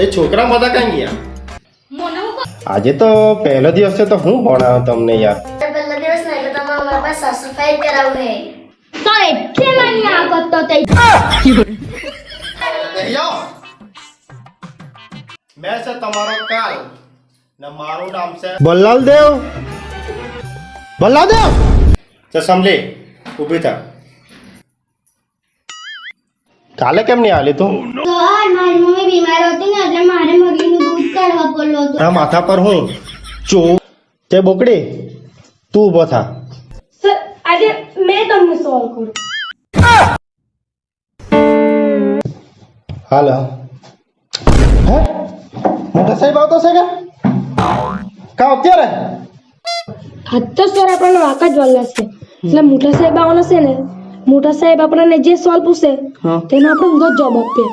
એ છોકરા બધા કઈ ગયા? આજે તો પહેલો દિવસ છે તો હું ભણાવું તમને યાર. પહેલા દિવસ ને એટલે તમારે મારા પાસે સાફ સફાઈ કરાવું હે તો એટલે મને આ કરતો તે મેં છે તમારો કાલ ને મારું નામ છે બલ્લાલદેવ. બલ્લાલદેવ તો સમલે ઊભી થા. કાલે કેમ નહીં આલી તું? તો મારી મમ્મી બીમાર હતી ને એટલે મારે મગીનું દૂધ કાઢવા પડ્યું હતું. આ માથા પર હું ચો તે બોકડી તું ઊભો થા. સર આજે મેં તમને સોલ્વ કરું. હાલો હે મોટા સાહેબ આવતો છે કે કા અત્યારે? આજ તો સર આપણને વાંક જ વાલા છે એટલે મોટા સાહેબ આવવાના છે ને મોટા સાહેબ આપણને જે સવાલ પૂછે તેનો આપણે ઊંધો જ જવાબ આપીએ.